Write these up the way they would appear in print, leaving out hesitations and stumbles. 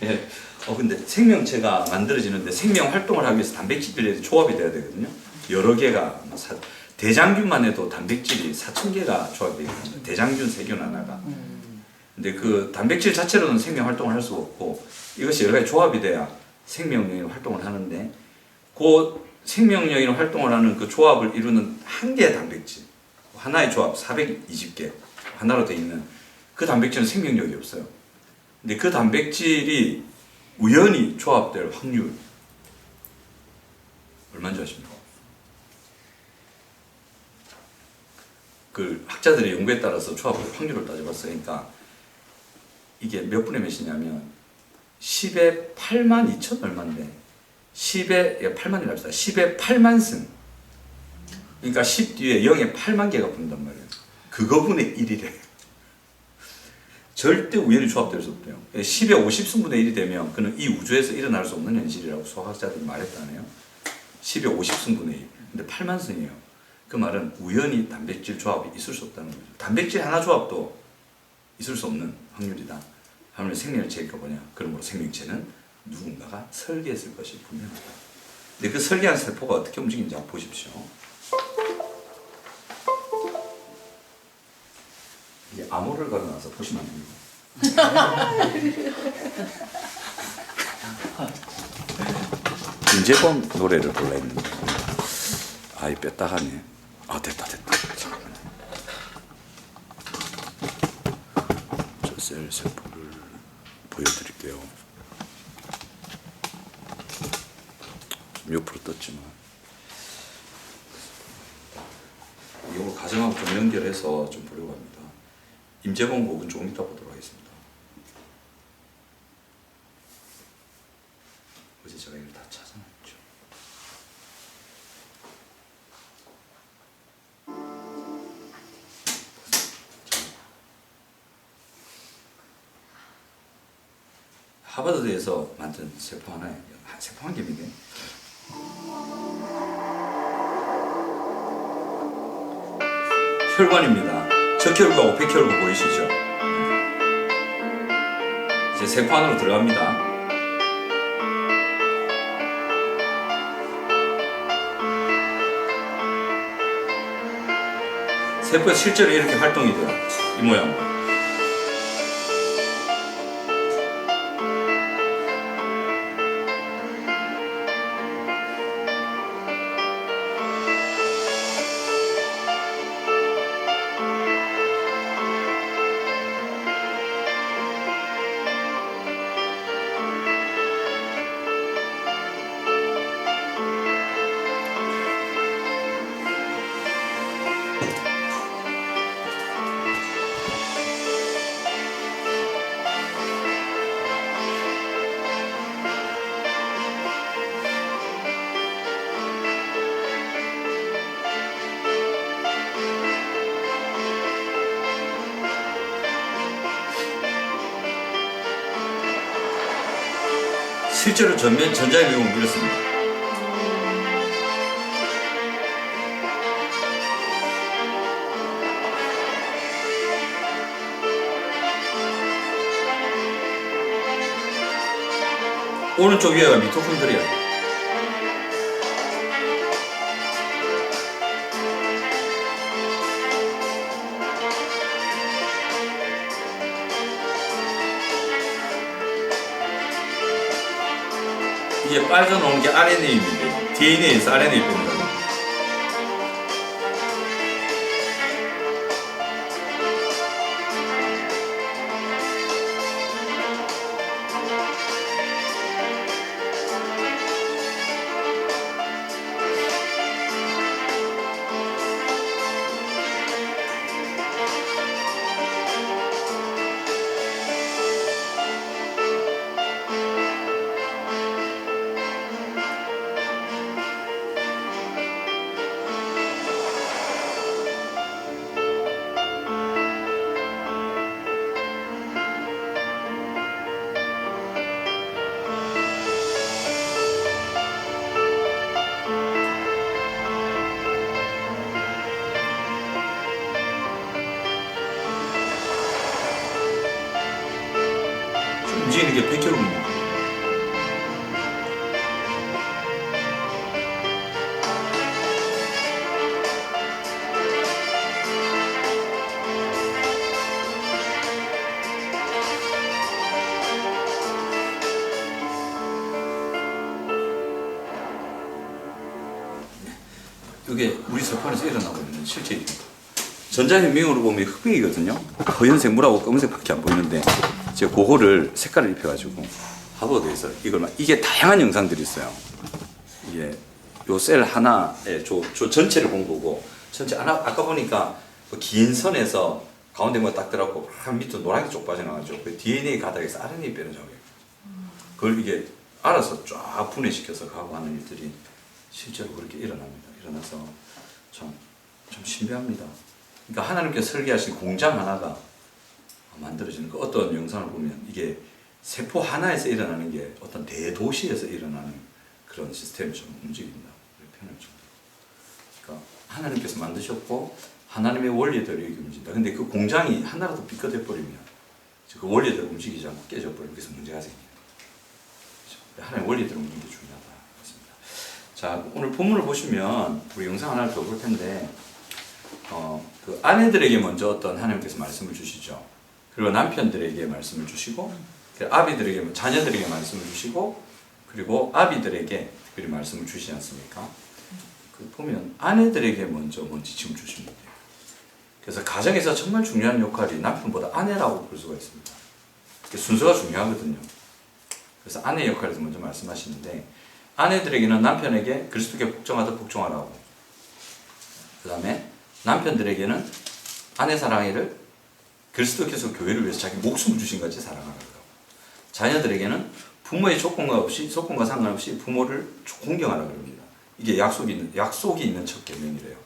예. 근데 생명체가 만들어지는데 생명 활동을 하기 위해서 단백질들이 조합이 돼야 되거든요. 여러 개가 대장균만 해도 단백질이 4,000개가 조합이 되거든요. 대장균 세균 하나가. 근데 그 단백질 자체로는 생명 활동을 할 수가 없고 이것이 여러 가지 조합이 돼야 생명력인 활동을 하는데 그 생명력인 활동을 하는 그 조합을 이루는 한 개의 단백질 하나의 조합 420개 하나로 되어 있는 그 단백질은 생명력이 없어요. 근데 그 단백질이 우연히 조합될 확률 얼마인지 아십니까? 그 학자들의 연구에 따라서 조합 확률을 따져봤어요. 그러니까 이게 몇 분의 몇이냐면 10의 8만 2천 얼마인데 10의 8만이라 합시다. 10의 8만 승. 그러니까 10 뒤에 0에 8만 개가 붙는단 말이에요. 그거분의 1이래. 절대 우연히 조합될 수 없대요. 10의 50승분의 1이 되면 그는 이 우주에서 일어날 수 없는 현실이라고 수학자들이 말했다네요. 10의 50승분의 1. 근데 8만 승이에요. 그 말은 우연히 단백질 조합이 있을 수 없다는 거죠. 단백질 하나 조합도 있을 수 없는 확률이다. 하면 생명체가 뭐냐? 그러므로 생명체는 누군가가 설계했을 것이 분명하다. 근데 그 설계한 세포가 어떻게 움직이는지 한번 보십시오. 이게 암호를 걸어놔서 보시면 됩니다. 김재범 노래를 불러 했는데 아이 뺐다가네. 아 됐다. 잠깐만요. 저 셀 세포를 보여드릴게요. 좀 옆으로 떴지만 이걸 가정하고 좀 연결해서 좀 보려고 합니다. 임재범 곡은 조금 이따 보도록 하겠습니다. 어제 제가 이걸 다 찾아놨죠. 하버드에서 만든 세포 하나예요. 세포 한 개인데. 혈관입니다. 적혈구와 오폐혈구 보이시죠? 이제 세포 안으로 들어갑니다. 세포가 실제로 이렇게 활동이 돼요. 이 모양으로. 실제로 전자의 내용은 이렇습니다. 오른쪽 위에가 미토콘드리아. 이게 빠져나오는 게 RNA입니다. DNA에서 RNA 뺀다. 움직이는 게 백혈구입니다. 이게 우리 세포 안에서 일어나고 있는 실제 일입니다. 전자현미경으로 보면 흑백이거든요. 허연색 물하고 검은색밖에 안 보이는데 제가 그거를 색깔을 입혀가지고 하버드에서 이게 다양한 영상들이 있어요. 이게 요 셀 하나에 저 전체를 본 거고, 전체 하나 아까 보니까 그 긴 선에서 가운데 뭐 딱 들어갔고 한 밑으로 노랗게 쪽 빠져나가죠. 그 DNA 가닥에서 RNA 빼는 작업이에요. 그걸 이게 알아서 쫙 분해시켜서 가고 하는 일들이 실제로 그렇게 일어납니다. 일어나서 참 신비합니다. 그러니까 하나님께서 설계하신 공장 하나가 만들어지는 그 어떤 영상을 보면 이게 세포 하나에서 일어나는 게 어떤 대도시에서 일어나는 그런 시스템처럼 움직인다. 이렇게 표현을 줍니다. 그러니까 하나님께서 만드셨고 하나님의 원리대로 이렇게 움직인다. 근데 그 공장이 하나라도 삐끗해 버리면 그 원리대로 움직이지 않고 깨져버리면 그래서 문제가 생겨요. 그렇죠? 하나님의 원리대로 움직이는 게 중요하다. 그렇습니다. 자, 오늘 본문을 보시면 우리 영상 하나를 더 볼 텐데 그 아내들에게 먼저 어떤 하나님께서 말씀을 주시죠. 그리고 남편들에게 말씀을 주시고 아비들에게, 자녀들에게 말씀을 주시고 그리고 아비들에게 특별히 말씀을 주시지 않습니까? 그 보면 아내들에게 먼저 지침을 주십니다. 그래서 가정에서 정말 중요한 역할이 남편보다 아내라고 볼 수가 있습니다. 순서가 중요하거든요. 그래서 아내 역할에서 먼저 말씀하시는데 아내들에게는 남편에게 그리스도께 복종하듯 복종하라고, 그 다음에 남편들에게는 아내 사랑이를 그리스도께서 교회를 위해서 자기 목숨을 주신 같이 사랑하라고, 자녀들에게는 부모의 조건과 상관없이 부모를 공경하라고 합니다. 이게 약속이 있는 첫 계명이래요.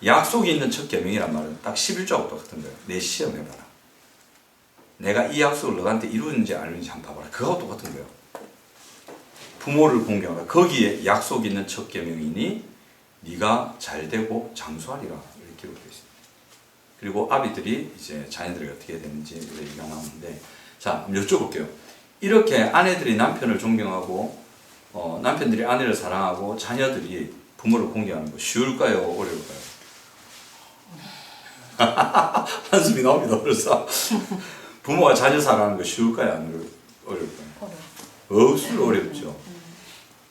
약속이 있는 첫 계명이란 말은 딱 11조하고 똑같은 거예요. 내 시험해봐라. 내가 이 약속을 너한테 이루는지 안 이루는지 한번 봐봐라. 그거하고 똑같은 거예요. 부모를 공경하라. 거기에 약속이 있는 첫 계명이니 네가 잘되고 장수하리라 이렇게 기록되어 있습니다. 그리고 아비들이 이제 자녀들이 어떻게 되는지 얘기가 나오는데, 자, 한번 여쭤볼게요. 이렇게 아내들이 남편을 존경하고 남편들이 아내를 사랑하고 자녀들이 부모를 공경하는 거 쉬울까요? 어려울까요? 한숨이 나옵니다. 그래서 부모와 자녀 사랑하는 거 쉬울까요? 안 어려울까요? 억수로 어렵죠.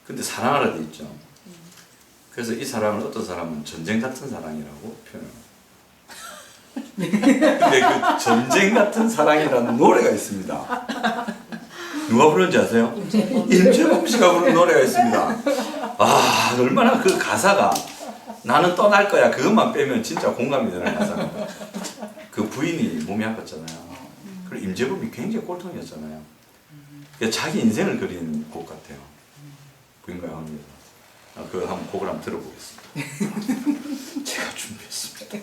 근데 사랑하라 돼 있죠. 그래서 이 사랑을 어떤 사람은 전쟁 같은 사랑이라고 표현합니다. 근데 그 전쟁 같은 사랑이라는 노래가 있습니다. 누가 부르는지 아세요? 임재범 씨가 부른 노래가 있습니다. 아, 얼마나 그 가사가 나는 떠날 거야 그것만 빼면 진짜 공감이 되는 가사입니다. 그 부인이 몸이 아팠잖아요. 그리고 임재범이 굉장히 꼴통이었잖아요. 자기 인생을 그린 곡 같아요. 부인과 합니다. 그 한번 곡을 한번 들어보겠습니다. 제가 준비했습니다.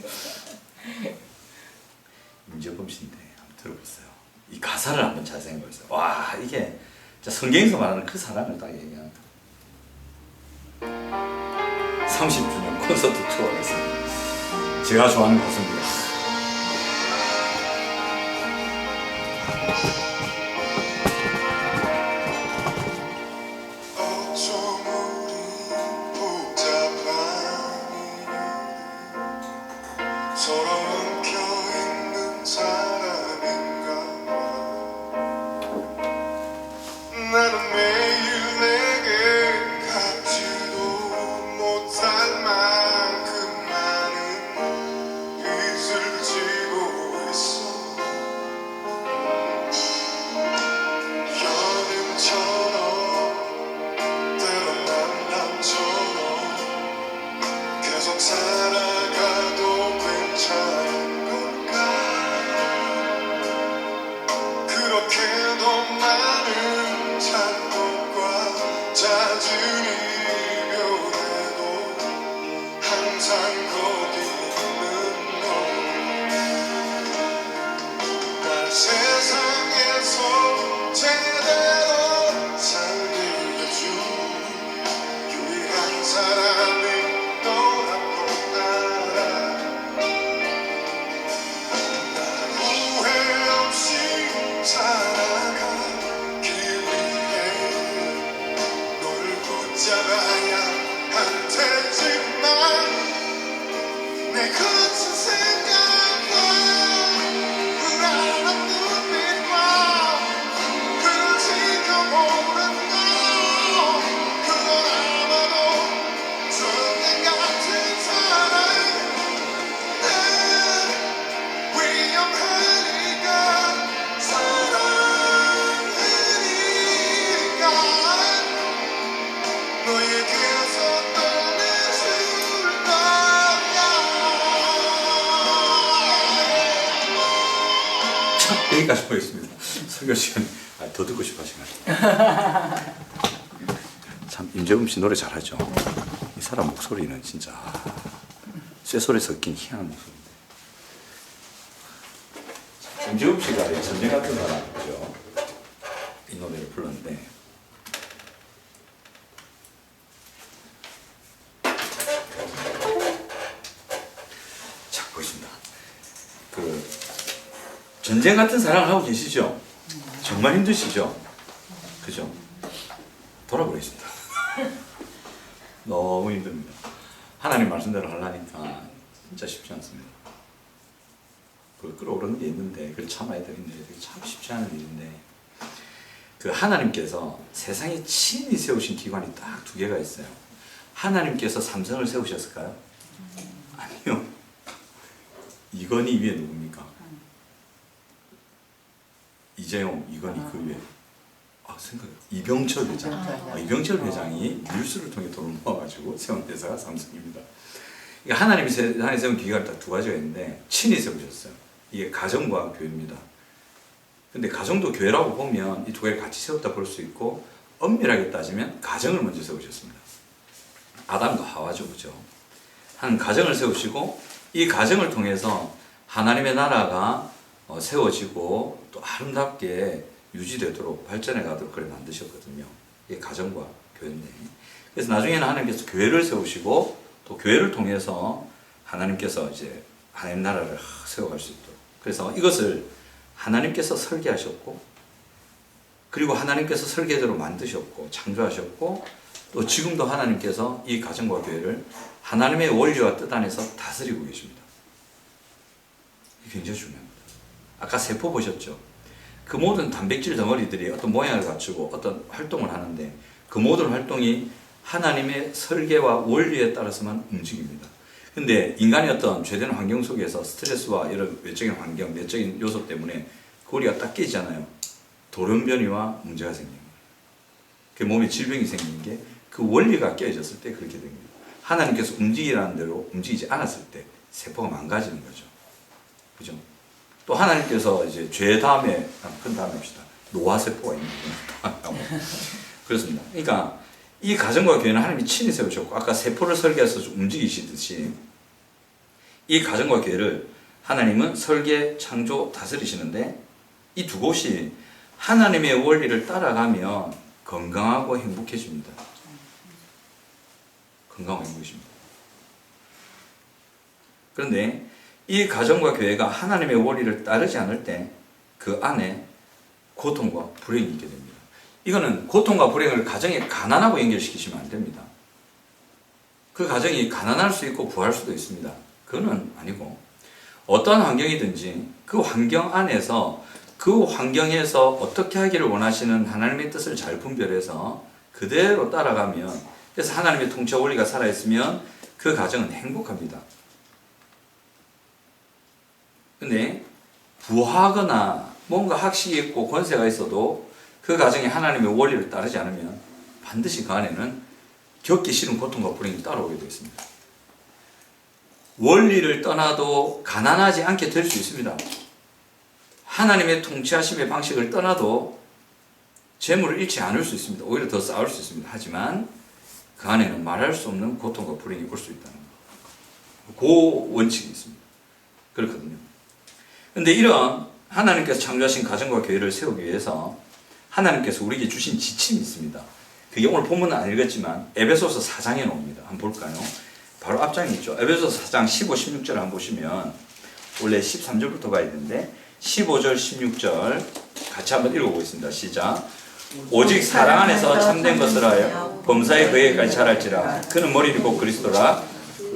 임재범 씨인데 한번 들어보세요. 이 가사를 한번 잘 생각해보세요. 와, 이게 성경에서 말하는 그 사랑을 딱 얘기하는 30주년 콘서트 투어였습니다. 제가 좋아하는 가수입니다. 여기까지 보겠습니다. 설교 시간 더 듣고 싶어 하시나요? 참 임재범 씨 노래 잘하죠. 이 사람 목소리는 진짜 쇠소리 섞인 희한한 목소리인데. 임재범 씨가 전쟁 같은 사람이죠. 이 노래를 불렀는데 자 보겠습니다. 그 전쟁 같은 사랑을 하고 계시죠? 정말 힘드시죠? 그죠? 돌아보겠습니다. 너무 힘듭니다. 하나님 말씀대로 하려니까 진짜 쉽지 않습니다. 그걸 끌어오르는 게 있는데 그걸 참아야 되는데 참 쉽지 않은 일인데 그 하나님께서 세상에 친히 세우신 기관이 딱 두 개가 있어요. 하나님께서 삼성을 세우셨을까요? 아니요. 이건희 위에 누굽니까? 이재용, 이건희 그 위에 생각해. 이병철 회장. 이병철 회장이 뉴스를 통해 돈을 모아가지고 세운 회사가 삼성입니다. 그러니까 하나님이 세상에 세운 기관이 딱 두 가지가 있는데 친히 세우셨어요. 이게 가정과 교회입니다. 근데 가정도 교회라고 보면 이 두 개를 같이 세웠다 볼 수 있고 엄밀하게 따지면 가정을 먼저 세우셨습니다. 아담과 하와죠, 그죠? 한 가정을 세우시고 이 가정을 통해서 하나님의 나라가 세워지고 또 아름답게 유지되도록 발전해 가도록 그렇게 만드셨거든요. 이게 가정과 교회인데 그래서 나중에는 하나님께서 교회를 세우시고 또 교회를 통해서 하나님께서 이제 하나님 나라를 세워갈 수 있도록 그래서 이것을 하나님께서 설계하셨고 그리고 하나님께서 설계대로 만드셨고 창조하셨고 또 지금도 하나님께서 이 가정과 교회를 하나님의 원리와 뜻 안에서 다스리고 계십니다. 이게 굉장히 중요합니다. 아까 세포 보셨죠? 그 모든 단백질 덩어리들이 어떤 모양을 갖추고 어떤 활동을 하는데 그 모든 활동이 하나님의 설계와 원리에 따라서만 움직입니다. 근데 인간이 어떤 죄된 환경 속에서 스트레스와 이런 외적인 환경, 내적인 요소 때문에 그 원리가 딱 깨지잖아요. 돌연변이와 문제가 생깁니다. 그 몸에 질병이 생긴 게 그 원리가 깨졌을 때 그렇게 됩니다. 하나님께서 움직이라는 대로 움직이지 않았을 때 세포가 망가지는 거죠. 그죠? 또 하나님께서 이제 죄 다음에, 큰 다음에 합시다. 노화세포가 있는 거예요. 그렇습니다. 그러니까 이 가정과 교회는 하나님이 친히 세우셨고 아까 세포를 설계해서 움직이시듯이 이 가정과 교회를 하나님은 설계, 창조, 다스리시는데 이 두 곳이 하나님의 원리를 따라가면 건강하고 행복해집니다. 건강하고 행복해집니다. 그런데 이 가정과 교회가 하나님의 원리를 따르지 않을 때 그 안에 고통과 불행이 있게 됩니다. 이거는 고통과 불행을 가정에 가난하고 연결시키시면 안 됩니다. 그 가정이 가난할 수 있고 부할 수도 있습니다. 그거는 아니고 어떠한 환경이든지 그 환경 안에서 그 환경에서 어떻게 하기를 원하시는 하나님의 뜻을 잘 분별해서 그대로 따라가면 그래서 하나님의 통치 원리가 살아있으면 그 가정은 행복합니다. 근데 부하거나 뭔가 학식이 있고 권세가 있어도 그 가정에 하나님의 원리를 따르지 않으면 반드시 그 안에는 겪기 싫은 고통과 불행이 따라오게 되어 있습니다. 원리를 떠나도 가난하지 않게 될 수 있습니다. 하나님의 통치하심의 방식을 떠나도 재물을 잃지 않을 수 있습니다. 오히려 더 쌓을 수 있습니다. 하지만 그 안에는 말할 수 없는 고통과 불행이 올 수 있다는 것. 그 원칙이 있습니다. 그렇거든요. 그런데 이런 하나님께서 창조하신 가정과 교회를 세우기 위해서 하나님께서 우리에게 주신 지침이 있습니다. 그게 오늘 본문은 안 읽었지만 에베소서 4장에 나옵니다. 한번 볼까요? 바로 앞장에 있죠. 에베소서 4장 15, 16절 한번 보시면 원래 13절부터 가야 되는데 15절, 16절 같이 한번 읽어보겠습니다. 시작. 오직 사랑 안에서 참된 것을 하여 범사에 그에게까지 자랄지라. 그는 머리는 곧 그리스도라.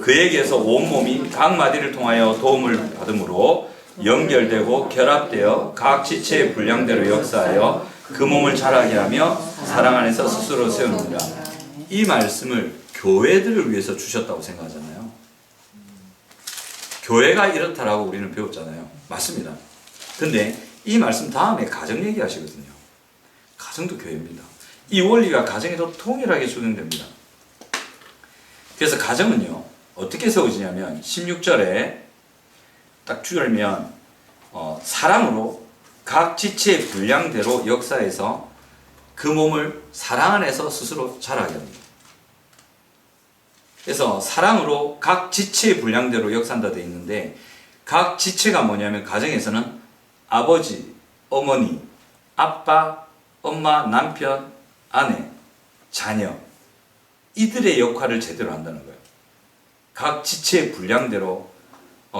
그에게서 온몸이 각 마디를 통하여 도움을 받음으로 연결되고 결합되어 각 지체의 분량대로 역사하여 그 몸을 자라게 하며 사랑 안에서 스스로 세우느니라. 이 말씀을 교회들을 위해서 주셨다고 생각하잖아요. 교회가 이렇다라고 우리는 배웠잖아요. 맞습니다. 근데 이 말씀 다음에 가정 얘기하시거든요. 가정도 교회입니다. 이 원리가 가정에도 통일하게 적용됩니다. 그래서 가정은요 어떻게 세워지냐면 16절에 딱 줄이면 사랑으로 각 지체의 분량대로 역사에서 그 몸을 사랑 안에서 스스로 자라게 합니다. 그래서 사랑으로 각 지체의 분량대로 역사한다 되어 있는데, 각 지체가 뭐냐면 가정에서는 아버지, 어머니, 아빠, 엄마, 남편, 아내, 자녀, 이들의 역할을 제대로 한다는 거예요. 각 지체의 분량대로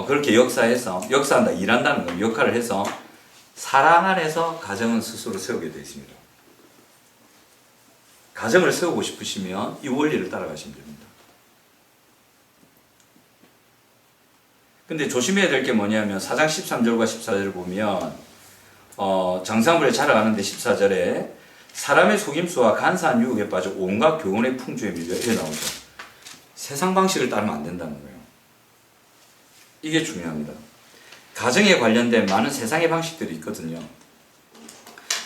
그렇게 역사한다, 일한다는 거예요. 역할을 해서 사랑 안에서 가정은 스스로 세우게 되어 있습니다. 가정을 세우고 싶으시면 이 원리를 따라가시면 됩니다. 근데 조심해야 될 게 뭐냐면 4장 13절과 14절을 보면 장사물에 자라가는데 14절에 사람의 속임수와 간사한 유혹에 빠져 온갖 교훈의 풍조에 밀려 이래 나오죠. 세상 방식을 따르면 안 된다는 거예요. 이게 중요합니다. 가정에 관련된 많은 세상의 방식들이 있거든요.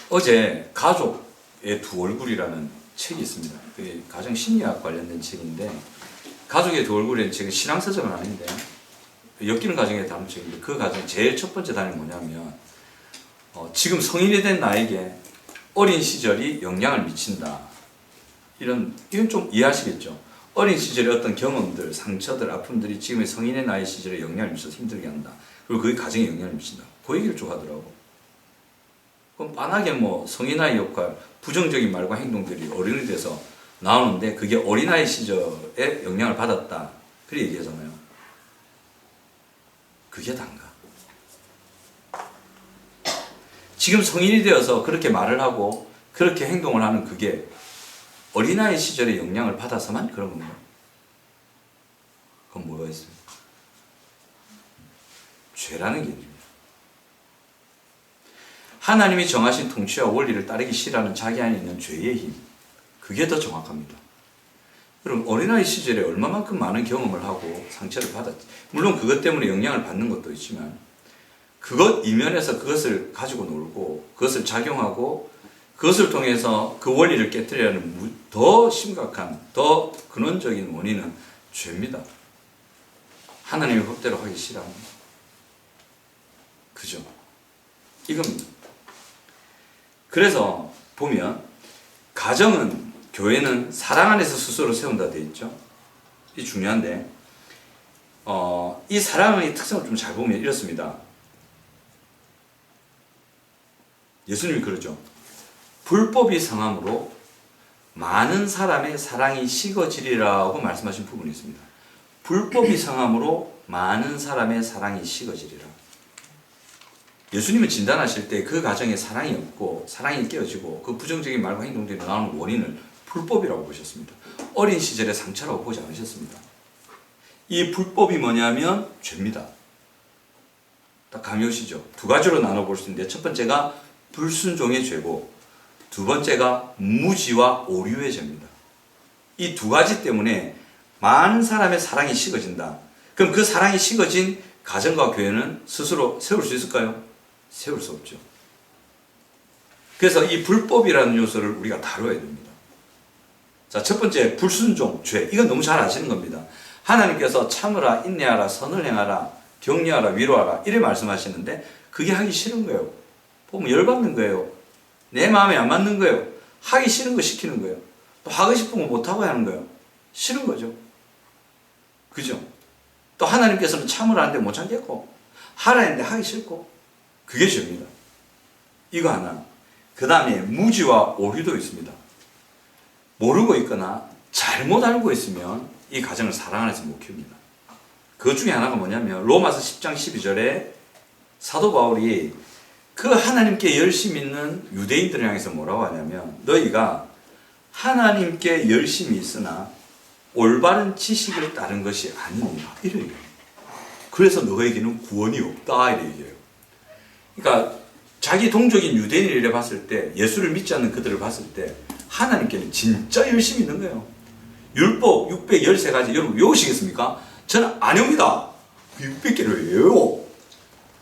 어제 가족의 두 얼굴이라는 책이 있습니다. 그게 가정 심리학 관련된 책인데, 가족의 두 얼굴이라는 책은 신앙서적은 아닌데 엮이는 가정에 담은 책인데, 그 가정 제일 첫 번째 단이 뭐냐면 지금 성인이 된 나에게 어린 시절이 영향을 미친다. 이건 좀 이해하시겠죠? 어린 시절의 어떤 경험들, 상처들, 아픔들이 지금의 성인의 나이 시절에 영향을 미쳐서 힘들게 한다. 그리고 그게 가정에 영향을 미친다. 그 얘기를 쭉 하더라고. 그럼 빤하게 성인아이 역할, 부정적인 말과 행동들이 어른이 돼서 나오는데 그게 어린아이 시절에 영향을 받았다. 그렇게 얘기하잖아요. 그게 단가. 지금 성인이 되어서 그렇게 말을 하고 그렇게 행동을 하는 그게 어린아이 시절에 영향을 받아서만 그런 건가요? 그건 뭐가 있어요? 죄라는 게 있습니다. 하나님이 정하신 통치와 원리를 따르기 싫어하는 자기 안에 있는 죄의 힘, 그게 더 정확합니다. 여러분, 어린아이 시절에 얼마만큼 많은 경험을 하고 상처를 받았지. 물론 그것 때문에 영향을 받는 것도 있지만, 그것 이면에서 그것을 가지고 놀고 그것을 작용하고 그것을 통해서 그 원리를 깨뜨리려는 더 심각한, 더 근원적인 원인은 죄입니다. 하나님의 법대로 하기 싫어합니다. 그죠? 이겁니다. 그래서 보면 가정은, 교회는 사랑 안에서 스스로 세운다 되어 있죠. 이 중요한데 이 사랑의 특성을 좀 잘 보면 이렇습니다. 예수님이 그러죠. 불법이 성함으로 많은 사람의 사랑이 식어지리라고 말씀하신 부분이 있습니다. 불법이 성함으로 많은 사람의 사랑이 식어지리라. 예수님은 진단하실 때 그 가정에 사랑이 없고 사랑이 깨어지고 그 부정적인 말과 행동들이 나오는 원인을 불법이라고 보셨습니다. 어린 시절의 상처라고 보지 않으셨습니다. 이 불법이 뭐냐면 죄입니다. 딱 감이 오시죠? 두 가지로 나눠볼 수 있는데, 첫 번째가 불순종의 죄고 두 번째가 무지와 오류의 죄입니다. 이 두 가지 때문에 많은 사람의 사랑이 식어진다. 그럼 그 사랑이 식어진 가정과 교회는 스스로 세울 수 있을까요? 세울 수 없죠. 그래서 이 불법이라는 요소를 우리가 다뤄야 됩니다. 자, 첫 번째, 불순종, 죄. 이건 너무 잘 아시는 겁니다. 하나님께서 참으라, 인내하라, 선을 행하라, 격려하라, 위로하라 이래 말씀하시는데 그게 하기 싫은 거예요. 보면 열받는 거예요. 내 마음에 안 맞는 거예요. 하기 싫은 거 시키는 거예요. 또 하고 싶은 거 못하고 하는 거예요. 싫은 거죠. 그죠? 또 하나님께서는 참으라 하는데 못 참겠고, 하라 했는데 하기 싫고, 그게 죄입니다. 이거 하나. 그 다음에 무지와 오류도 있습니다. 모르고 있거나 잘못 알고 있으면 이 가정을 사랑 안에서 못 키웁니다. 그 중에 하나가 뭐냐면 로마서 10장 12절에 사도 바울이 그 하나님께 열심 있는 유대인들을 향해서 뭐라고 하냐면, 너희가 하나님께 열심히 있으나 올바른 지식을 따른 것이 아니니라 이래 얘기해요. 그래서 너희에게는 구원이 없다 이래 얘기해요. 그러니까 자기 동족인 유대인을 이래 봤을 때, 예수를 믿지 않는 그들을 봤을 때 하나님께는 진짜 열심히 있는 거예요. 율법 613가지 여러분 외우시겠습니까? 저는 안 외웁니다. 600개를 왜 외워?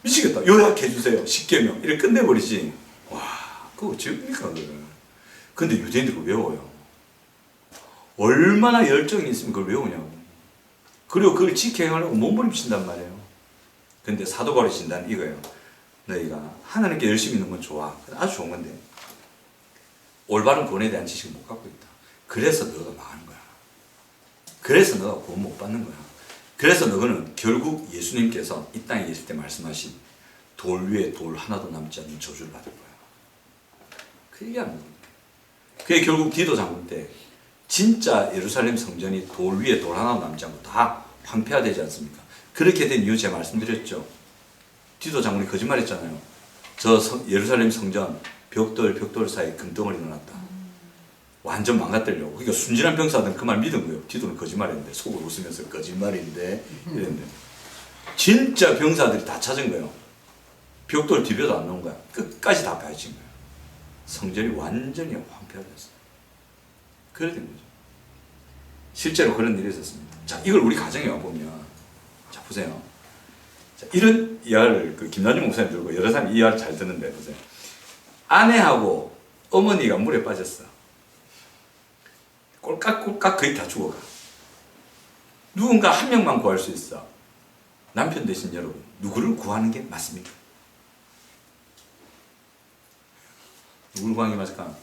미치겠다. 요약해 주세요. 10개명 이렇게 끝내버리지. 와, 그거 어찌합니까 그걸. 근데 유대인들이 그걸 외워요. 얼마나 열정이 있으면 그걸 외우냐고. 그리고 그걸 지켜행하려고 몸부림친단 말이에요. 근데 사도 바울의 진단은 이거예요. 너희가 하나님께 열심히 있는 건 좋아. 아주 좋은 건데 올바른 구원에 대한 지식을 못 갖고 있다. 그래서 너가 망하는 거야. 그래서 너가 구원 못 받는 거야. 그래서 너는 결국 예수님께서 이 땅에 계실 때 말씀하신 돌 위에 돌 하나도 남지 않는 저주를 받을 거야. 그 얘기하는 겁니다. 그게 결국 디도 장군 때 진짜 예루살렘 성전이 돌 위에 돌 하나도 남지 않고 다 황폐화되지 않습니까? 그렇게 된 이유 제가 말씀드렸죠. 디도 장군이 거짓말했잖아요. 예루살렘 성전 벽돌 사이에 금덩어리 넣어놨다. 완전 망가뜨리려고. 그러니까 순진한 병사들은 그 말 믿은 거예요. 디도는 거짓말했는데 속으로 웃으면서 거짓말인데 이랬는데 진짜 병사들이 다 찾은 거예요. 벽돌 뒤벼도 안 놓은 거야. 끝까지 다 파헤친 거야. 성전이 완전히 황폐화됐어요. 그래 된 거죠. 실제로 그런 일이 있었습니다. 자, 이걸 우리 가정에 와보면, 자, 보세요. 자, 이런 이야기를 김남준 목사님 들고 여러 사람이 이 이야기를 잘 듣는데, 보세요. 아내하고 어머니가 물에 빠졌어. 꼴깍꼴깍 거의 다 죽어가. 누군가 한 명만 구할 수 있어. 남편 대신 여러분, 누구를 구하는 게 맞습니까? 누구를 구하는 게 맞을까?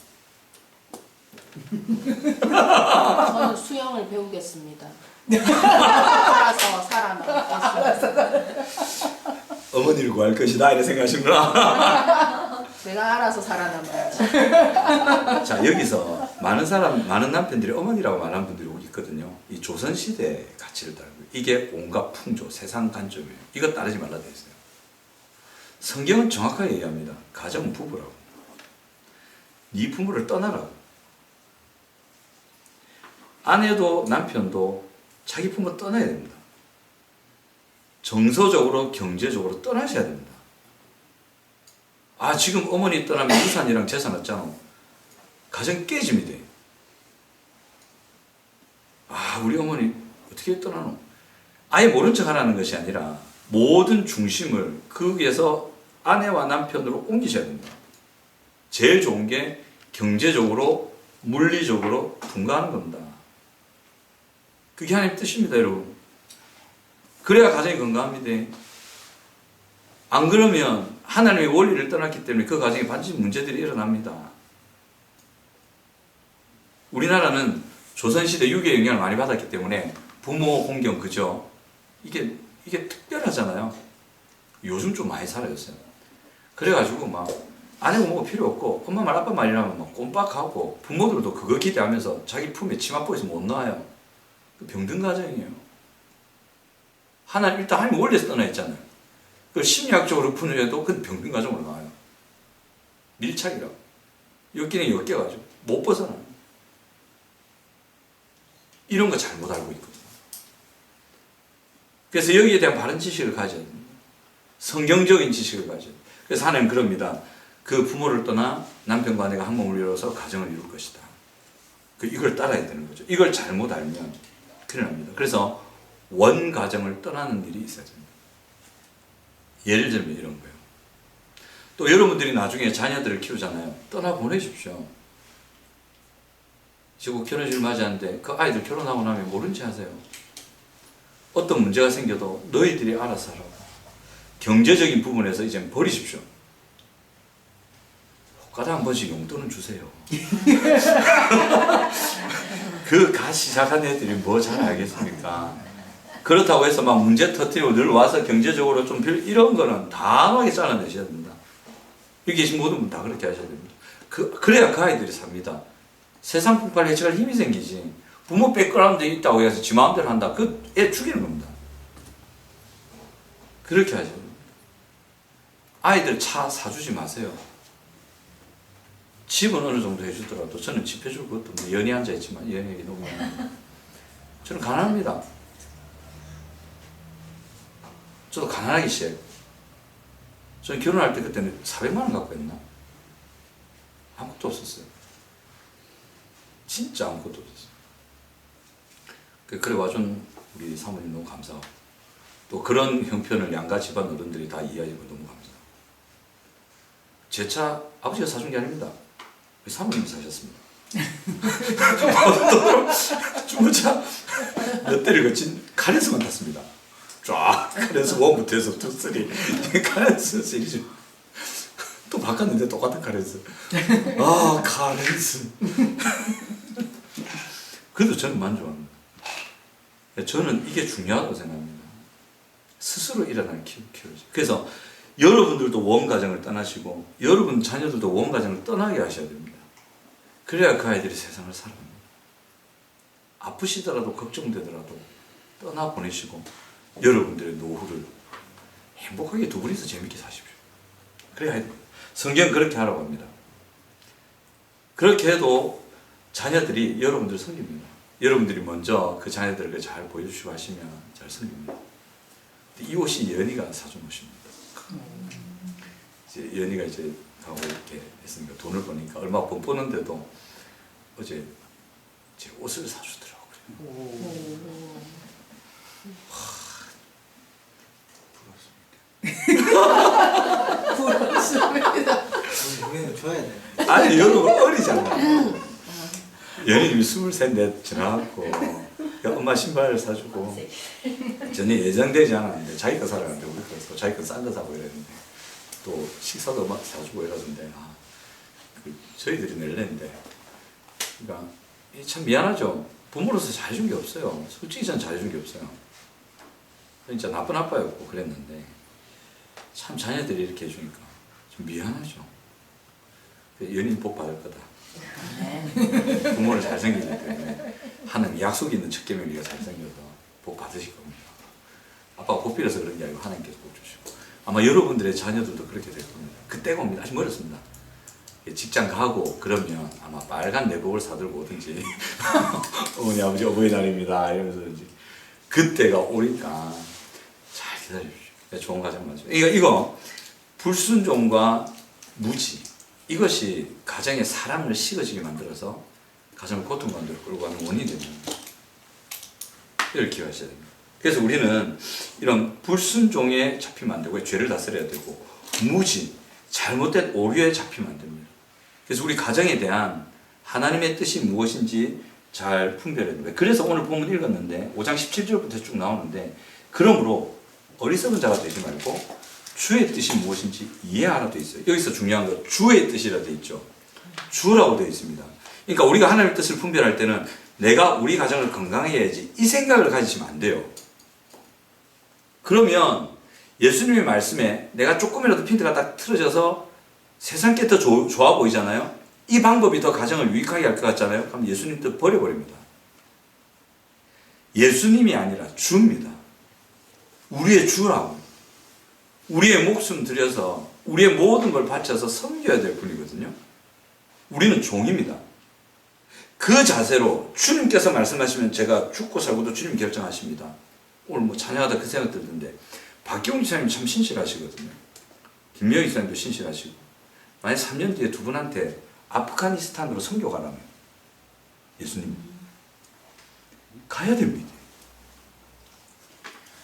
저는 수영을 배우겠습니다. 알아서 살아남겠습니다. 어머니를 구할 것이다 이렇게 생각하시구나. 내가 알아서 살아남아야지. 자, 여기서 많은 남편들이 어머니라고 말하는 분들이 오기 있거든요. 이 조선시대 가치를 따르고 이게 온갖 풍조, 세상 관점이에요. 이거 따르지 말라 돼 있어요. 성경은 정확하게 얘기합니다. 가정은 부부라고. 네 부모를 떠나라고. 아내도 남편도 자기 부모 떠나야 됩니다. 정서적으로 경제적으로 떠나셔야 됩니다. 아, 지금 어머니 떠나면 유산이랑 재산 없잖아. 가정 깨집니다. 아, 우리 어머니 어떻게 떠나노? 아예 모른 척 하라는 것이 아니라 모든 중심을 거기에서 아내와 남편으로 옮기셔야 됩니다. 제일 좋은 게 경제적으로 물리적으로 분가하는 겁니다. 그게 하나님 뜻입니다, 여러분. 그래야 가정이 건강합니다. 안 그러면 하나님의 원리를 떠났기 때문에 그 가정에 반드시 문제들이 일어납니다. 우리나라는 조선시대 유교의 영향을 많이 받았기 때문에 부모 공경 그죠? 이게 특별하잖아요. 요즘 좀 많이 사라졌어요. 그래가지고 막 아내고 뭐가 필요 없고 엄마 말 아빠 말이라면 막 꼼빡하고 부모들도 그거 기대하면서 자기 품에 치맛보에서 못 나와요. 병든 가정이에요. 일단 하나님 원리에서 떠나 있잖아요. 그 심리학적으로 푸느려도 그건 병든 가정으로 나와요. 밀착이라고. 엮이는 엮여가지고 못 벗어나요. 이런 거 잘못 알고 있거든요. 그래서 여기에 대한 바른 지식을 가져야 됩니다. 성경적인 지식을 가져야 돼요. 그래서 하나님 그럽니다. 그 부모를 떠나 남편과 아내가 한 몸을 이뤄서 가정을 이룰 것이다. 이걸 따라야 되는 거죠. 이걸 잘못 알면 큰일 납니다. 그래서 원 가정을 떠나는 일이 있어야 됩니다. 예를 들면 이런 거예요. 또 여러분들이 나중에 자녀들을 키우잖아요. 떠나보내십시오. 지금 결혼식을 맞이하는데 그 아이들 결혼하고 나면 모른 체 하세요. 어떤 문제가 생겨도 너희들이 알아서 하라고. 경제적인 부분에서 이제 버리십시오. 가다 한 번씩 용돈은 주세요. 그 가 시작한 애들이 뭐 잘 알겠습니까? 그렇다고 해서 막 문제 터뜨리고 늘 와서 경제적으로 좀 이런 거는 단호하게 잘라내셔야 됩니다. 여기 계신 모든 분 다 그렇게 하셔야 됩니다. 그래야 그 아이들이 삽니다. 세상 폭발 해체할 힘이 생기지. 부모 백그라운드 있다고 해서 지 마음대로 한다. 그 애 죽이는 겁니다. 그렇게 하셔야 됩니다. 아이들 차 사주지 마세요. 집은 어느 정도 해주더라도 저는 집 해줄 것도 없는데 연이 앉아있지만 연예계 너무 저는 가난합니다. 저도 가난하기 시작해요. 저는 결혼할 때 그때는 400만 원 갖고 있나? 아무것도 없었어요. 진짜 아무것도 없었어요. 그래 와준 우리 사모님 너무 감사하고 또 그런 형편을 양가 집안 어른들이 다 이해하고 너무 감사하고 제 차 아버지가 사준 게 아닙니다. 우리 사모님이 사셨습니다. 중고차 몇 대를 거친 카렌스만 탔습니다. 쫙 카렌스 1부터 해서 2, 3 카렌스 시리즈 또 바꿨는데 똑같은 카렌스. 아 카렌스. 그래도 저는 만족합니다. 저는 이게 중요하다고 생각합니다. 스스로 일어날 키우지. 그래서 여러분들도 원가정을 떠나시고 여러분 자녀들도 원가정을 떠나게 하셔야 됩니다. 그래야 그 아이들이 세상을 살아갑니다. 아프시더라도 걱정되더라도 떠나보내시고 여러분들의 노후를 행복하게 두 분이서 재밌게 사십시오. 그래야 해야 됩니다. 성경은 그렇게 하라고 합니다. 그렇게 해도 자녀들이 여러분들을 섬깁니다. 여러분들이 먼저 그 자녀들에게 잘 보여주시고 하시면 잘 섬깁니다. 이 옷이 연희가 사준 옷입니다. 이제 연희가 이제 가고 이렇게 했으니까 돈을 버니까 얼마 못 버는데도 어제 제 옷을 사주더라고요. 부럽습니다. 우리는 줘야 돼. 아니 여러분 어리잖아요. 연희님이 23, 지나갔고 엄마 신발 사주고 전혀 예정되지 않았는데 자기 거 사라는데 우리 그래서 자기 거 싼 거 사고 이랬는데 또 식사도 막 사주고 이러던데 저희들이 낼랬는데 그러니까 참 미안하죠. 부모로서 잘해준 게 없어요. 솔직히 전 잘해준 게 없어요. 진짜 나쁜 아빠였고 그랬는데 참 자녀들이 이렇게 해주니까 좀 미안하죠. 연인 복 받을 거다. 부모를 잘생기기 때문에 하나님 약속이 있는 첫 계명이가 잘생겨서 복 받으실 겁니다. 아빠가 복 빌어서 그런 게 아니고 하나님께서 복 주시고 아마 여러분들의 자녀들도 그렇게 될 겁니다. 그때가 옵니다. 아직 멀었습니다. 직장 가고 그러면 아마 빨간 내복을 사들고 오든지 어머니 아버지 어버이날입니다 이러면서 이제 그때가 오니까 잘 기다려주십시오. 좋은 가정 맞죠. 이거 불순종과 무지 이것이 가정의 사랑을 식어지게 만들어서 가정을 고통감대로 끌고 가는 원인이 됩니다. 이걸 기억하셔야 됩니다. 그래서 우리는 이런 불순종에 잡히면 안 되고 죄를 다스려야 되고 무지, 잘못된 오류에 잡히면 안 됩니다. 그래서 우리 가정에 대한 하나님의 뜻이 무엇인지 잘 분별해야 됩니다. 그래서 오늘 본문 읽었는데 5장 17절부터 쭉 나오는데 그러므로 어리석은 자가 되지 말고 주의 뜻이 무엇인지 이해하라 되어 있어요. 여기서 중요한 거 주의 뜻이라 되어 있죠. 주라고 되어 있습니다. 그러니까 우리가 하나님의 뜻을 분별할 때는 내가 우리 가정을 건강하게 해야지 이 생각을 가지시면 안 돼요. 그러면 예수님의 말씀에 내가 조금이라도 핀트가 딱 틀어져서 세상께 더 좋아 보이잖아요. 이 방법이 더 가정을 유익하게 할 것 같잖아요. 그럼 예수님 뜻 버려버립니다. 예수님이 아니라 주입니다. 우리의 주라고. 우리의 목숨 들여서 우리의 모든 걸 바쳐서 섬겨야 될 분이거든요. 우리는 종입니다. 그 자세로 주님께서 말씀하시면 제가 죽고 살고도 주님 결정하십니다. 오늘 뭐 찬양하다 그 생각 들던데 박경훈 지사님 참 신실하시거든요. 김명희 지사님도 신실하시고 만약 3년 뒤에 두 분한테 아프가니스탄으로 선교 가라면 예수님 가야 됩니다.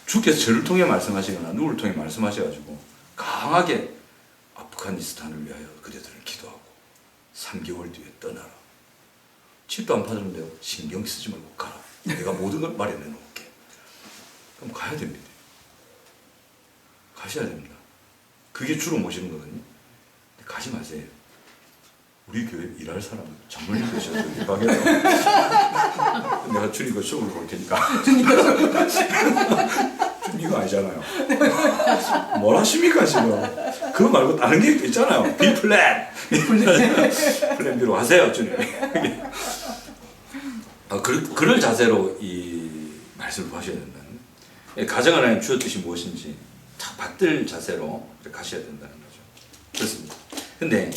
주께서 저를 통해 말씀하시거나 누구를 통해 말씀하셔가지고 강하게 아프가니스탄을 위하여 그대들을 기도하고 3개월 뒤에 떠나라. 집도 안 파는데요. 신경 쓰지 말고 가라. 내가 모든 걸 마련해 놓을게. 그럼 가야 됩니다. 가셔야 됩니다. 그게 주로 모시는 거거든요. 가지 마세요. 우리 교회 일할 사람은 장로님 되셔서 일하겠다. 내가 주님 그 수업을 볼 테니까. 주님이 아니잖아요. 뭘 하십니까 지금? 그거 말고 다른 계획도 있잖아요. B 플랜. 플랜 B로 하세요 주님. 그럴 자세로 이 말씀을 하셔야 된다는. 가정을 하나님 주의 뜻이 무엇인지 다 받들 자세로 가셔야 된다는 거죠. 그렇습니다. 근데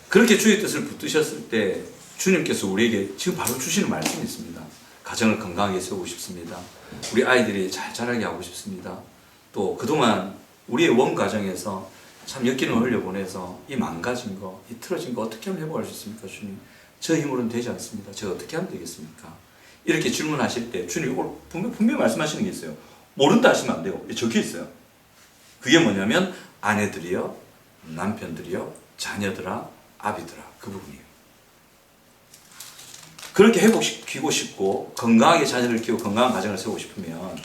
그렇게 주의 뜻을 붙드셨을 때 주님께서 우리에게 지금 바로 주시는 말씀이 있습니다. 가정을 건강하게 세우고 싶습니다. 우리 아이들이 잘 자라게 하고 싶습니다. 또 그동안 우리의 원 가정에서 참 엮이는 흘려보내서 이 망가진 거, 이 틀어진 거 어떻게 하면 회복할 수 있습니까? 주님, 저 힘으로는 되지 않습니다. 제가 어떻게 하면 되겠습니까? 이렇게 질문하실 때 주님이 분명히 말씀하시는 게 있어요. 모른다 하시면 안 돼요. 적혀 있어요. 그게 뭐냐면 아내들이여, 남편들이여, 자녀들아, 아비들아, 그 부분이에요. 그렇게 회복시키고 싶고 건강하게 자녀를 키우고 건강한 가정을 세우고 싶으면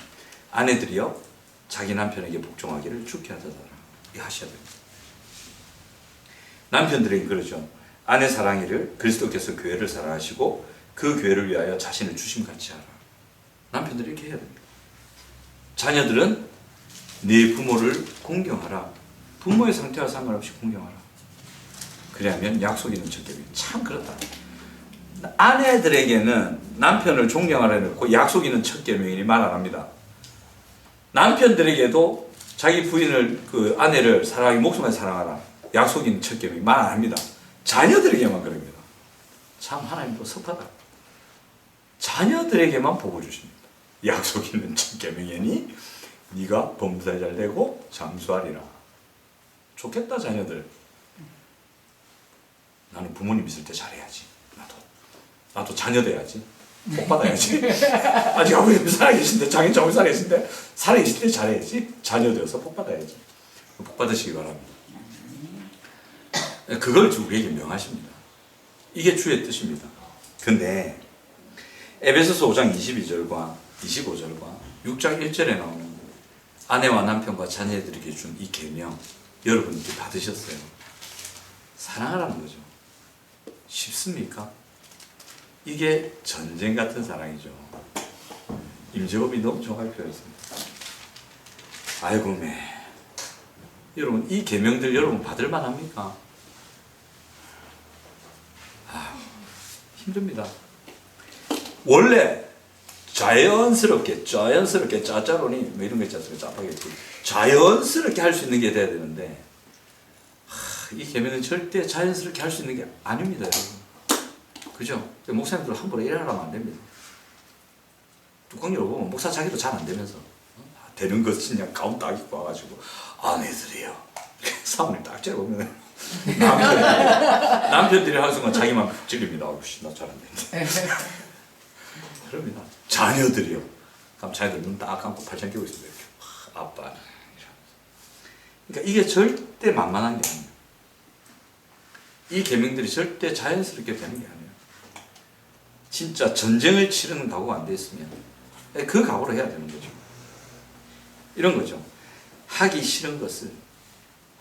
아내들이여 자기 남편에게 복종하기를 주께 하더라. 이거 하셔야 됩니다. 남편들에게 그러죠. 아내 사랑이를 그리스도께서 교회를 사랑하시고 그 교회를 위하여 자신을 주심같이 하라. 남편들이 이렇게 해야 됩니다. 자녀들은 네 부모를 공경하라. 부모의 상태와 상관없이 공경하라. 그래야면 약속 있는 척결이 참 그렇다. 아내들에게는 남편을 존경하라 해놓고 약속 있는 첫 계명이니 말 안 합니다. 남편들에게도 자기 부인을 그 아내를 사랑하기 목숨까지 사랑하라. 약속 있는 첫 계명이 말 안 합니다. 자녀들에게만 그럽니다. 참 하나님도 섭하다. 자녀들에게만 복을 주십니다. 약속 있는 첫 계명이니 네가 범사에 잘 되고 장수하리라. 좋겠다 자녀들. 나는 부모님 있을 때 잘해야지. 나도 자녀 돼야지. 복 받아야지. 아직 아버님 살아계신데, 장인 아버지 살아계신데, 살아계실 때 잘해야지. 자녀 되어서 복 받아야지. 복 받으시기 바랍니다. 그걸 우리에게 명하십니다. 이게 주의 뜻입니다. 근데 에베소서 5장 22절과 25절과 6장 1절에 나오는 아내와 남편과 자녀들에게 준 이 계명, 여러분들이 받으셨어요. 사랑하라는 거죠. 쉽습니까? 이게 전쟁 같은 사랑이죠. 임재범이 너무 정확하게 표현했습니다. 아이고 매. 여러분 이 계명들 여러분 받을 만합니까? 힘듭니다. 원래 자연스럽게 짜짜로니 뭐 이런 거 있지 않습니까? 짜파게티. 자연스럽게 할 수 있는 게 돼야 되는데 이 계명은 절대 자연스럽게 할 수 있는 게 아닙니다, 여러분. 그죠? 목사님들 함부로 일하면 안 됩니다. 뚜껑 열어보면 목사 자기도 잘 안 되면서 되는 것은 그냥 가운 딱 입고 와가지고 아내들이요. 사모님 딱 째려보면 남편들이 하는 순간 자기만 푹 찔립니다. 나 잘 안 되는데. 그럽니다. 자녀들이요. 그럼 자녀들 눈 딱 감고 팔짱 끼고 있습니다. 이렇게. 아빠. 그러니까 이게 절대 만만한 게 아니에요. 이 계명들이 절대 자연스럽게 되는 게 아니에요. 진짜 전쟁을 치르는 각오가 안 돼 있으면 그 각오로 해야 되는 거죠. 이런 거죠. 하기 싫은 것을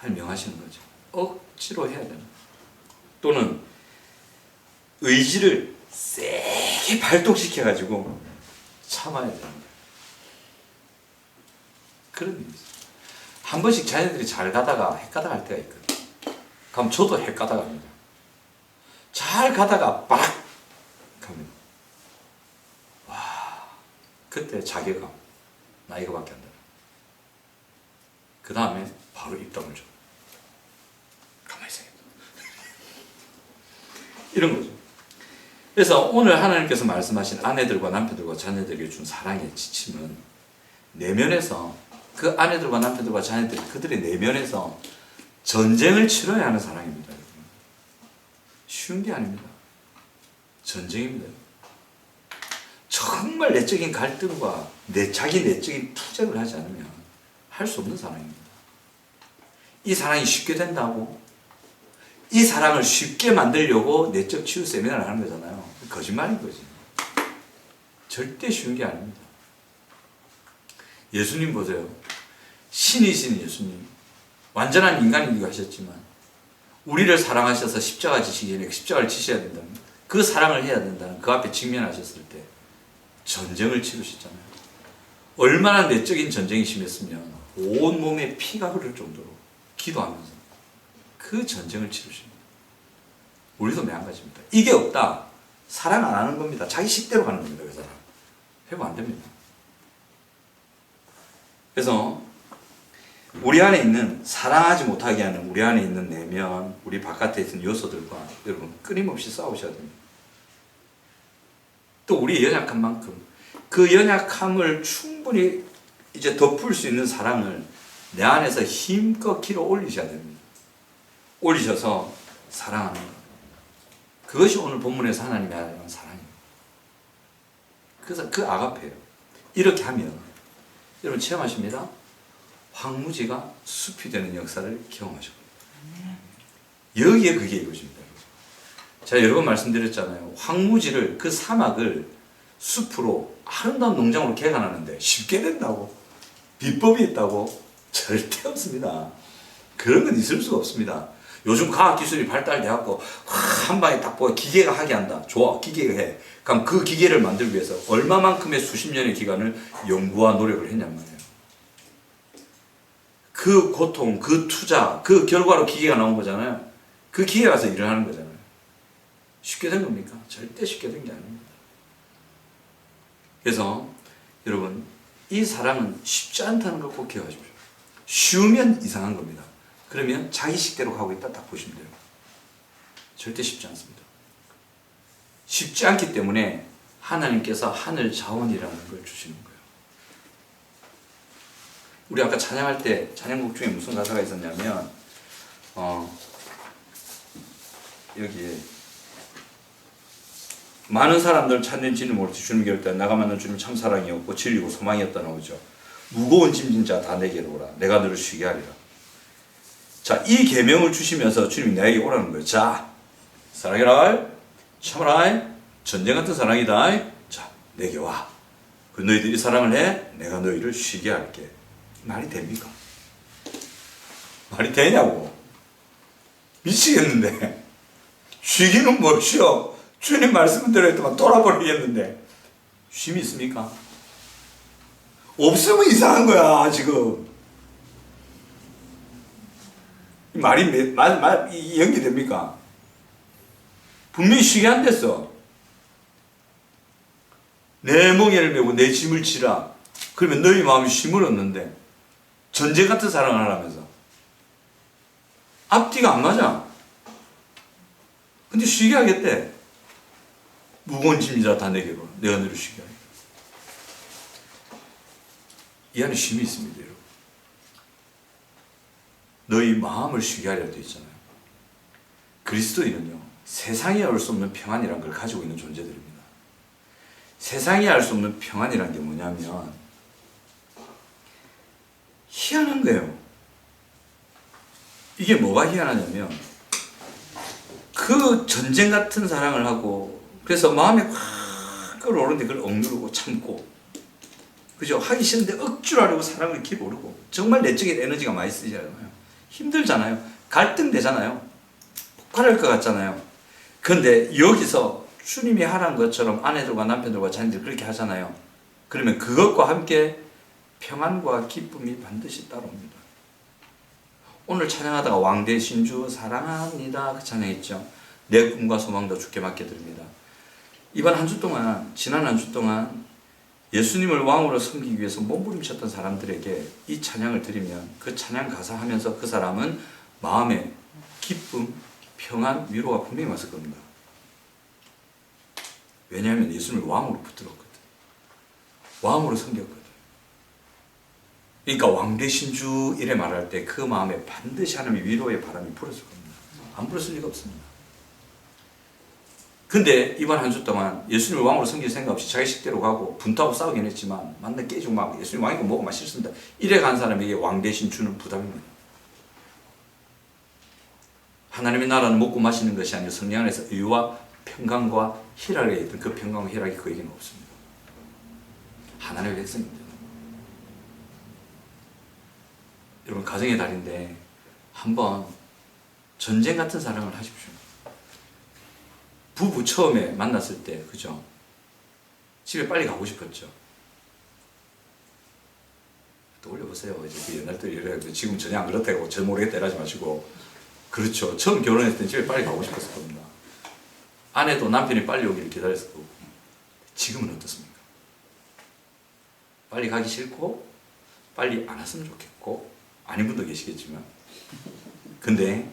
명하시는 거죠. 억지로 해야 되는. 또는 의지를 세게 발동시켜가지고 참아야 되는 거예요. 그런 의미죠. 한 번씩 자녀들이 잘 가다가 헷가다 갈 때가 있거든요. 그럼 저도 헷가다 갑니다. 잘 가다가 빡! 갑니다. 와, 그때 자괴감. 나 이거밖에 안 된다. 그 다음에 바로 입담을 줘. 가만히 있어야겠다. 이런 거죠. 그래서 오늘 하나님께서 말씀하신 아내들과 남편들과 자녀들에게 준 사랑의 지침은 내면에서 그 아내들과 남편들과 자녀들이 그들의 내면에서 전쟁을 치러야 하는 사랑입니다. 쉬운 게 아닙니다. 전쟁입니다. 정말 내적인 갈등과 자기 내적인 투쟁을 하지 않으면 할 수 없는 사랑입니다. 이 사랑이 쉽게 된다고 이 사랑을 쉽게 만들려고 내적 치유 세미나를 하는 거잖아요. 거짓말인 거지. 절대 쉬운 게 아닙니다. 예수님 보세요. 신이신 예수님. 완전한 인간이기도 하셨지만 우리를 사랑하셔서 십자가 지시기 전에 십자가를 지셔야 된다는 그 사랑을 해야 된다는 그 앞에 직면하셨을 때 전쟁을 치르셨잖아요. 얼마나 내적인 전쟁이 심했으면 온몸에 피가 흐를 정도로 기도하면서 그 전쟁을 치르십니다. 우리도 매한가지입니다. 이게 없다. 사랑 안 하는 겁니다. 자기 식대로 가는 겁니다. 그 사람. 회복 안 됩니다. 그래서 우리 안에 있는 사랑하지 못하게 하는 우리 안에 있는 내면, 우리 바깥에 있는 요소들과 여러분 끊임없이 싸우셔야 됩니다. 또 우리 연약한 만큼 그 연약함을 충분히 이제 덮을 수 있는 사랑을 내 안에서 힘껏 길어 올리셔야 됩니다. 올리셔서 사랑하는 것. 그것이 오늘 본문에서 하나님이 하는 사랑입니다. 그래서 그 아가페예요. 이렇게 하면 여러분 체험하십니다. 황무지가 숲이 되는 역사를 경험하셔요. 여기에 그게 이루어집니다. 제가 여러 번 말씀드렸잖아요. 황무지를, 그 사막을 숲으로 아름다운 농장으로 개간하는데 쉽게 된다고? 비법이 있다고? 절대 없습니다. 그런 건 있을 수가 없습니다. 요즘 과학기술이 발달돼갖고 한 방에 딱 보여 기계가 하게 한다. 좋아, 기계가 해. 그럼 그 기계를 만들기 위해서 얼마만큼의 수십 년의 기간을 연구와 노력을 했냔 말이에요. 그 고통, 그 투자, 그 결과로 기계가 나온 거잖아요. 그 기계가 가서 일을 하는 거잖아요. 쉽게 된 겁니까? 절대 쉽게 된 게 아닙니다. 그래서 여러분, 이 사랑은 쉽지 않다는 걸 꼭 기억하십시오. 쉬우면 이상한 겁니다. 그러면 자기 식대로 가고 있다 딱 보시면 돼요. 절대 쉽지 않습니다. 쉽지 않기 때문에 하나님께서 하늘 자원이라는 걸 주시는 거예요. 우리 아까 찬양할 때 찬양곡 중에 무슨 가사가 있었냐면 여기에 많은 사람들 찾는 진을 모르지 주님 겨울 때 나가 만난 주님 참 사랑이었고 진리고 소망이었다 나오죠. 무거운 짐진 자 다 내게로 오라. 내가 너를 쉬게 하리라. 자, 이 계명을 주시면서 주님이 나에게 오라는 거예요. 자, 사랑해라. 참아라. 전쟁 같은 사랑이다. 자, 내게 와. 그 너희들이 사랑을 해. 내가 너희를 쉬게 할게. 말이 됩니까? 말이 되냐고. 미치겠는데. 쉬기는 뭘 쉬어. 주님 말씀대로 했더만 돌아버리겠는데. 쉼이 있습니까? 없으면 이상한 거야, 지금. 이 말이 이 연기됩니까? 분명히 쉬게 안 됐어. 내 멍에를 메고 내 짐을 지라. 그러면 너희 마음이 쉼을 얻는데 전쟁 같은 사랑을 하라면서 앞뒤가 안 맞아. 근데 쉬게 하겠대. 무거운 짐이자 다 내게로 내가 너를 쉬게 하겠다. 이 안에 쉼이 있습니다, 여러분. 너희 마음을 쉬게 하려 되어 있잖아요. 그리스도인은요, 세상이 알 수 없는 평안이라는 걸 가지고 있는 존재들입니다. 세상이 알 수 없는 평안이라는 게 뭐냐면 희한한 거예요. 이게 뭐가 희한하냐면 그 전쟁 같은 사랑을 하고 그래서 마음이 확 끌어오르는데 그걸 억누르고 참고 그죠? 하기 싫은데 억지로 하려고 사랑을 기르고 정말 내적인 에너지가 많이 쓰잖아요. 힘들잖아요. 갈등되잖아요. 폭발할 것 같잖아요. 그런데 여기서 주님이 하라는 것처럼 아내들과 남편들과 자녀들 그렇게 하잖아요. 그러면 그것과 함께 평안과 기쁨이 반드시 따라옵니다. 오늘 찬양하다가 왕되신 주 사랑합니다. 그 찬양했죠. 내 꿈과 소망도 주께 맡겨드립니다. 이번 한 주 동안, 지난 한 주 동안 예수님을 왕으로 섬기기 위해서 몸부림쳤던 사람들에게 이 찬양을 드리면 그 찬양 가사 하면서 그 사람은 마음에 기쁨, 평안, 위로가 분명히 왔을 겁니다. 왜냐하면 예수님을 왕으로 붙들었거든. 왕으로 섬겼거든. 그러니까 왕 되신 주 이래 말할 때 그 마음에 반드시 하나님의 위로의 바람이 불었을 겁니다. 안 불었을 리가 없습니다. 근데 이번 한 주 동안 예수님을 왕으로 섬길 생각 없이 자기 식대로 가고 분투하고 싸우긴 했지만 만나 깨지고 막 예수님 왕이고 뭐고 막 싫습니다. 이래 간 사람에게 왕 되신 주는 부담입니다. 하나님의 나라는 먹고 마시는 것이 아니라 성령 안에서 의와 평강과 희락에 있던 그 평강과 희락이 그에게는 없습니다. 하나님의 백성입니다. 여러분 가정의 달인데 한번 전쟁 같은 사랑을 하십시오. 부부 처음에 만났을 때 그죠? 집에 빨리 가고 싶었죠. 떠올려보세요. 이제 그 옛날 때 이래 지금 전혀 안 그렇다고 잘 모르겠다 이러지 마시고 그렇죠. 처음 결혼했을 때 집에 빨리 가고 싶었을 겁니다. 아내도 남편이 빨리 오기를 기다렸을 거고 지금은 어떻습니까? 빨리 가기 싫고 빨리 안 왔으면 좋겠고 아닌 분도 계시겠지만 근데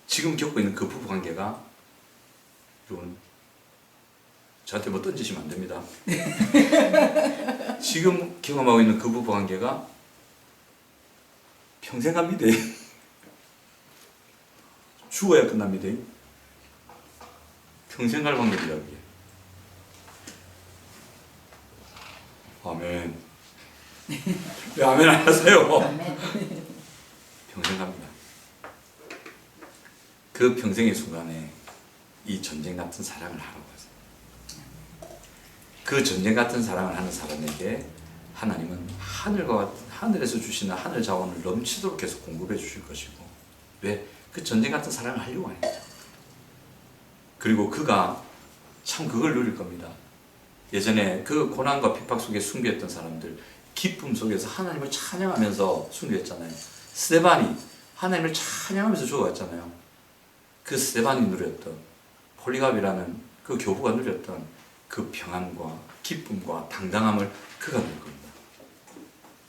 지금 겪고 있는 그 부부관계가 여러분 저한테 뭐 던지시면 안 됩니다. 지금 경험하고 있는 그 부부관계가 평생 갑니다. 죽어야 끝납니다. 평생 갈 관계입니다. 그게. 아멘. 왜 아멘 안 하세요? 평생 갑니다. 그 평생의 순간에 이 전쟁 같은 사랑을 하라고 하세요. 그 전쟁 같은 사랑을 하는 사람에게 하나님은 하늘에서 주시는 하늘 자원을 넘치도록 계속 공급해 주실 것이고 왜? 그 전쟁 같은 사랑을 하려고 하니까. 그리고 그가 참 그걸 누릴 겁니다. 예전에 그 고난과 핍박 속에 순교했던 사람들, 기쁨 속에서 하나님을 찬양하면서 순교했잖아요. 스데반이 하나님을 찬양하면서 죽어갔잖아요. 그 스데반이 누렸던, 폴리갑이라는 그 교부가 누렸던 그 평안과 기쁨과 당당함을 그가 누릴 겁니다.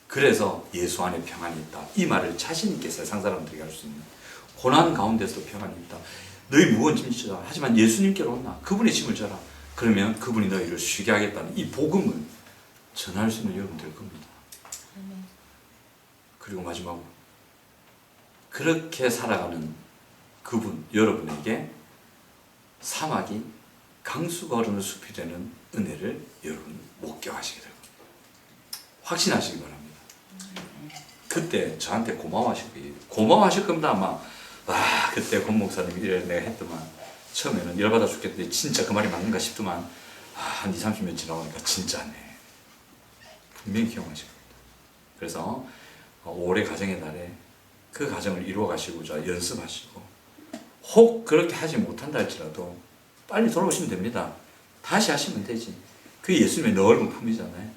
그래서 예수 안에 평안이 있다. 이 말을 자신 있게 세상 사람들에게 할 수 있는, 고난 가운데서도 평안이 있다. 너희 무거운 짐 지라. 하지만 예수님께로 온나. 그분의 짐을 져라. 그러면 그분이 너희를 쉬게 하겠다는 이 복음을 전할 수 있는 여러분 될 겁니다. 그리고 마지막으로 그렇게 살아가는 그분, 여러분에게 사막이 강수가 흐르는 숲이 되는 은혜를 여러분 목격하시게 될 겁니다. 확신하시기 바랍니다. 그때 저한테 고마워하실 겁니다. 아마 그때 권 목사님 이래 내가 했더만 처음에는 열받아 죽겠는데 진짜 그 말이 맞는가 싶더만 한 2, 30년 지나보니까 진짜네. 분명히 기억하실 겁니다. 그래서 올해 가정의 날에 그 가정을 이루어 가시고자 연습하시고, 혹 그렇게 하지 못한다 할지라도 빨리 돌아오시면 됩니다. 다시 하시면 되지. 그게 예수님의 넓은 품이잖아요.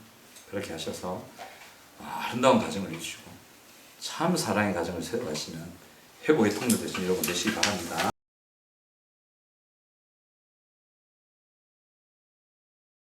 그렇게 하셔서 아름다운 가정을 이루시고 참 사랑의 가정을 세워가시면 회복의 통로 되신 여러분 되시기 바랍니다.